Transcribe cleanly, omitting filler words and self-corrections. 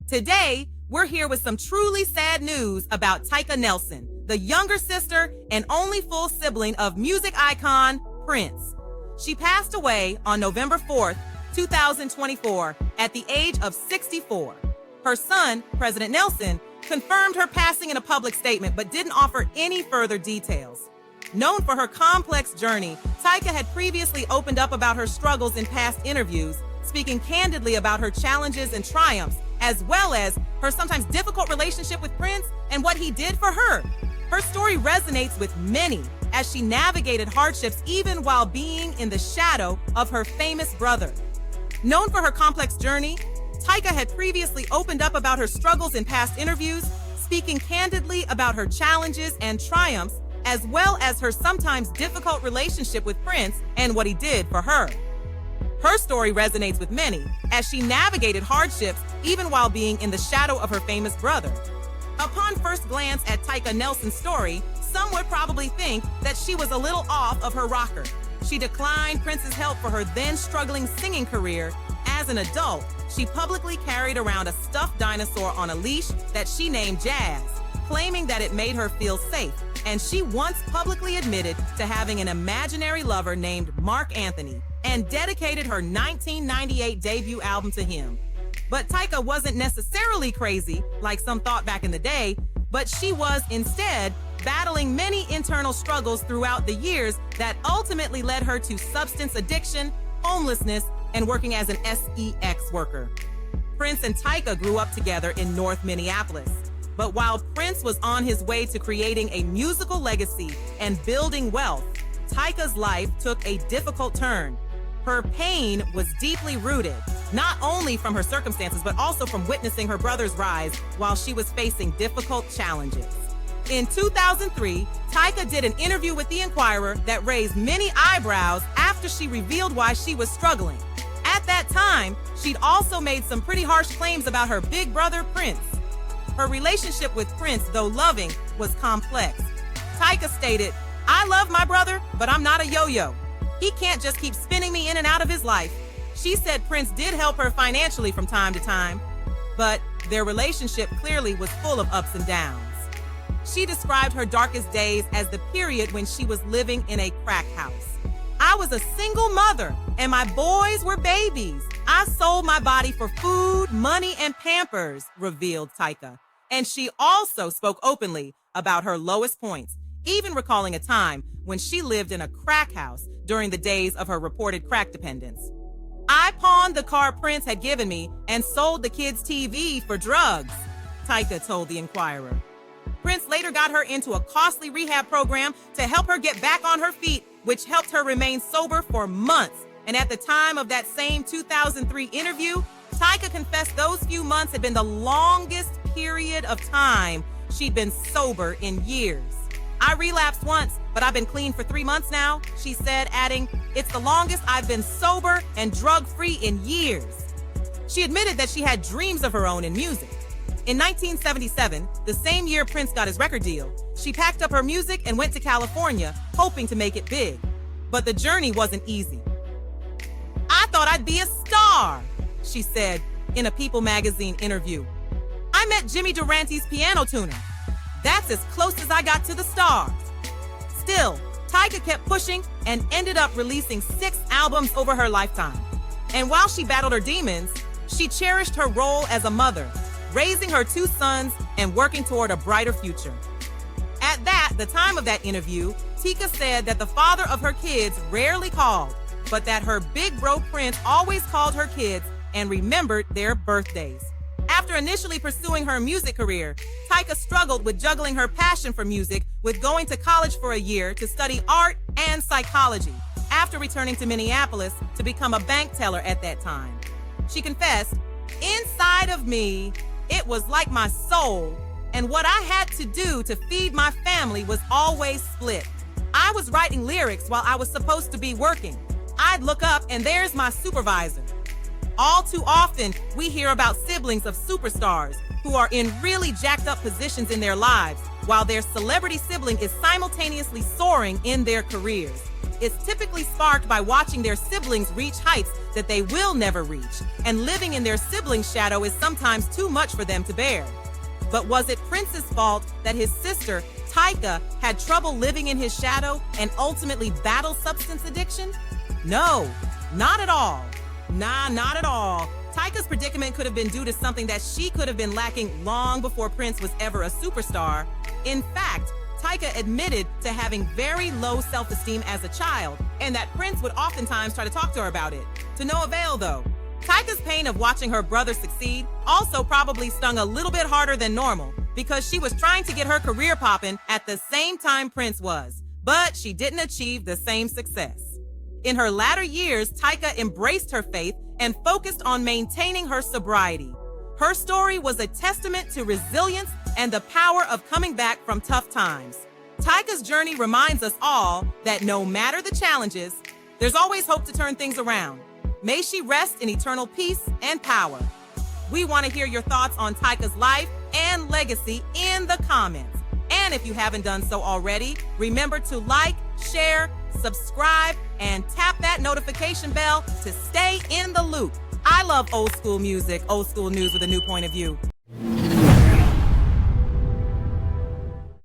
Today, we're here with some truly sad news about Tyka Nelson, the younger sister and only full sibling of music icon Prince. She passed away on November 4th, 2024, at the age of 64. Her son, President Nelson, confirmed her passing in a public statement but didn't offer any further details. Known for her complex journey, Tyka had previously opened up about her struggles in past interviews, speaking candidly about her challenges and triumphs, as well as her sometimes difficult relationship with Prince and what he did for her. Her story resonates with many as she navigated hardships even while being in the shadow of her famous brother. Known for her complex journey, Tyka had previously opened up about her struggles in past interviews, speaking candidly about her challenges and triumphs, as well as her sometimes difficult relationship with Prince and what he did for her. Her story resonates with many as she navigated hardships even while being in the shadow of her famous brother. Upon first glance at Tyka Nelson's story, some would probably think that she was a little off of her rocker. She declined Prince's help for her then struggling singing career. As an adult, she publicly carried around a stuffed dinosaur on a leash that she named Jazz, claiming that it made her feel safe. And she once publicly admitted to having an imaginary lover named Mark Anthony and dedicated her 1998 debut album to him. But Tyka wasn't necessarily crazy, like some thought back in the day, but she was instead battling many internal struggles throughout the years that ultimately led her to substance addiction, homelessness, and working as an sex worker. Prince and Tyka grew up together in North Minneapolis. But while Prince was on his way to creating a musical legacy and building wealth, Tyka's life took a difficult turn. Her pain was deeply rooted, not only from her circumstances, but also from witnessing her brother's rise while she was facing difficult challenges. In 2003, Tyka did an interview with The Inquirer that raised many eyebrows after she revealed why she was struggling. At that time, she'd also made some pretty harsh claims about her big brother, Prince. Her relationship with Prince, though loving, was complex. Tyka stated, "I love my brother, but I'm not a yo-yo. He can't just keep spinning me in and out of his life." She said Prince did help her financially from time to time, but their relationship clearly was full of ups and downs. She described her darkest days as the period when she was living in a crack house. "I was a single mother, and my boys were babies. I sold my body for food, money, and Pampers," revealed Tyka. And she also spoke openly about her lowest points, even recalling a time when she lived in a crack house during the days of her reported crack dependence. "I pawned the car Prince had given me and sold the kids' TV for drugs," Tyka told The Inquirer. Prince later got her into a costly rehab program to help her get back on her feet, which helped her remain sober for months. And at the time of that same 2003 interview, Tyka confessed those few months had been the longest period of time she'd been sober in years. "I relapsed once, but I've been clean for 3 months now," she said, adding, "It's the longest I've been sober and drug-free in years." She admitted that she had dreams of her own in music. In 1977, the same year Prince got his record deal, she packed up her music and went to California, hoping to make it big. But the journey wasn't easy. "I thought I'd be a star," she said in a People magazine interview. "I met Jimmy Durante's piano tuner. That's as close as I got to the stars." Still, Tyka kept pushing and ended up releasing 6 albums over her lifetime. And while she battled her demons, she cherished her role as a mother, raising her 2 sons and working toward a brighter future. At the time of that interview, Tyka said that the father of her kids rarely called, but that her big bro Prince always called her kids and remembered their birthdays. After initially pursuing her music career, Tyka struggled with juggling her passion for music with going to college for a year to study art and psychology, after returning to Minneapolis to become a bank teller at that time. She confessed, "Inside of me, it was like my soul, and what I had to do to feed my family was always split. I was writing lyrics while I was supposed to be working. I'd look up and there's my supervisor." All too often, we hear about siblings of superstars who are in really jacked up positions in their lives, while their celebrity sibling is simultaneously soaring in their careers. is typically sparked by watching their siblings reach heights that they will never reach, and living in their sibling's shadow is sometimes too much for them to bear. But was it Prince's fault that his sister, Tyka, had trouble living in his shadow and ultimately battled substance addiction? No, not at all. Not at all. Tyka's predicament could have been due to something that she could have been lacking long before Prince was ever a superstar. In fact, Tyka admitted to having very low self-esteem as a child, and that Prince would oftentimes try to talk to her about it. To no avail, though. Tyka's pain of watching her brother succeed also probably stung a little bit harder than normal, because she was trying to get her career popping at the same time Prince was, but she didn't achieve the same success. In her latter years, Tyka embraced her faith and focused on maintaining her sobriety. Her story was a testament to resilience and the power of coming back from tough times. Tyka's journey reminds us all that no matter the challenges, there's always hope to turn things around. May she rest in eternal peace and power. We want to hear your thoughts on Tyka's life and legacy in the comments. And if you haven't done so already, remember to like, share, subscribe, and tap that notification bell to stay in the loop. I love old school music, old school news with a new point of view.